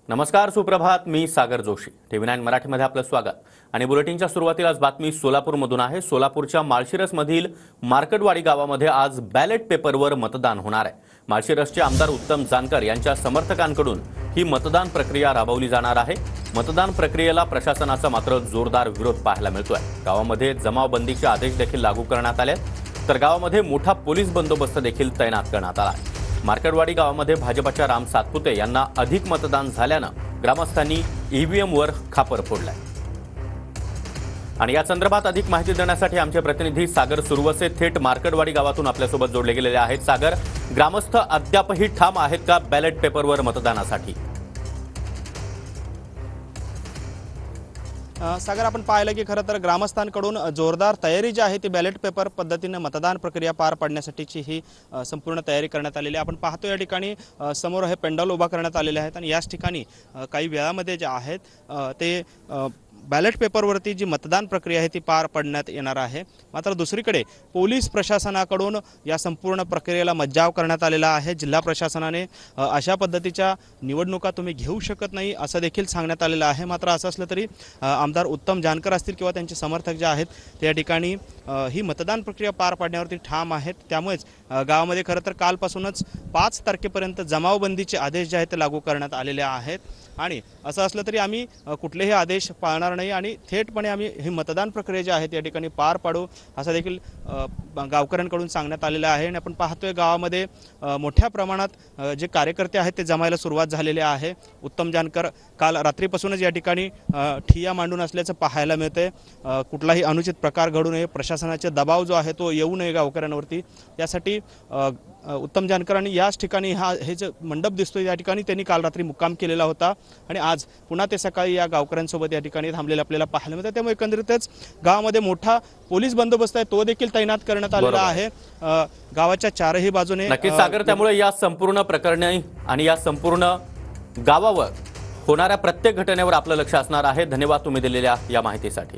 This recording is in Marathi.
नमस्कार, सुप्रभात. मी सागर जोशी. TV9 मराठीमध्ये आपलं स्वागत. आणि बुलेटिनच्या सुरुवातीलाच बातमी सोलापूरमधून आहे. सोलापूरच्या माळशिरसमधील मार्केटवाडी गावामध्ये आज बॅलेट पेपरवर मतदान होणार आहे. माळशिरसचे आमदार उत्तम जानकर यांच्या समर्थकांकडून ही मतदान प्रक्रिया राबवली जाणार आहे. मतदान प्रक्रियेला प्रशासनाचा मात्र जोरदार विरोध पाहायला मिळतोय. गावामध्ये जमावबंदीचे आदेश देखील लागू करण्यात आले, तर गावामध्ये मोठा पोलीस बंदोबस्त देखील तैनात करण्यात आला आहे. मार्केटवाडी गावामध्ये भाजपच्या राम सातपुते यांना अधिक मतदान झाल्यानं ग्रामस्थांनी ईव्हीएमवर खापर फोडलाय. आणि या संदर्भात अधिक माहिती देण्यासाठी आमचे प्रतिनिधी सागर सुरवसे थेट मार्केटवाडी गावातून आपल्यासोबत जोडले गेलेले आहेत. सागर, ग्रामस्थ अद्यापही ठाम आहेत का बॅलेट पेपरवर मतदानासाठी? सागर, आपण पाहिलं की खरं तर ग्रामस्थांकडून जोरदार तयारी जी आहे ती बॅलेट पेपर पद्धतीने मतदान प्रक्रिया पार पाडण्यासाठीची ही संपूर्ण तयारी करण्यात आलेली आहे. आपण पाहतो या ठिकाणी समोर हे पेंडॉल उभा करण्यात आलेले आहेत आणि याच ठिकाणी काही वेळामध्ये जे आहेत ते बॅलेट पेपरवरती जी मतदान प्रक्रिया आहे ती पार पडण्यात येणार आहे. मात्र दुसरीकडे पोलीस प्रशासनाकडून या संपूर्ण प्रक्रियेला मज्जाव करण्यात आलेला आहे. जिल्हा प्रशासनाने अशा पद्धतीच्या निवडणुका तुम्ही घेऊ शकत नाही असं देखील सांगण्यात आलेलं आहे. मात्र असं असलं तरी आमदार उत्तम जानकर असतील किंवा त्यांचे समर्थक जे आहेत त्या ठिकाणी ही मतदान प्रक्रिया पार पाडण्यावरती ठाम आहेत. त्यामुळेच गावामध्ये खरं तर कालपासूनच 5 तारखेपर्यंत जमावबंदीचे आदेश जे आहेत ते लागू करण्यात आलेले आहेत. आणि असं असलं तरी आम्ही कुठलेही आदेश पाळणार नाही आणि थेटपणे आम्ही ही मतदान प्रक्रिया जी आहे त्या ठिकाणी पार पाडू असं देखील गावकऱ्यांकडून सांगण्यात आलेलं आहे. आणि आपण पाहतोय गावामध्ये मोठ्या प्रमाणात जे कार्यकर्ते आहेत ते जमायला सुरुवात झालेली आहे. उत्तम जानकर काल रात्रीपासूनच या ठिकाणी ठिय्या मांडून असल्याचं पाहायला मिळतंय. कुठलाही अनुचित प्रकार घडू नये, प्रशासनाचा दबाव जो आहे तो येऊ नये गावकऱ्यांवरती, यासाठी उत्तम जानकरांनी याच ठिकाणी हे जे मंडप दिसतोय या ठिकाणी त्यांनी काल रात्री मुक्काम केलेला होता आणि आज पुन्हा ते सकाळी या गावकऱ्यांसोबत या ठिकाणी थांबलेले आपल्याला पाहायला मिळतं. त्यामुळे एकंदरीतच गावामध्ये मोठा पोलीस बंदोबस्त आहे तो देखील तैनात करण्यात आलेला आहे गावाच्या चारही बाजूने. नक्कीच सागर, त्यामुळे या संपूर्ण प्रकरणी आणि या संपूर्ण गावावर होणाऱ्या प्रत्येक घटनेवर आपलं लक्ष असणार आहे. धन्यवाद तुम्ही दिलेल्या या माहितीसाठी.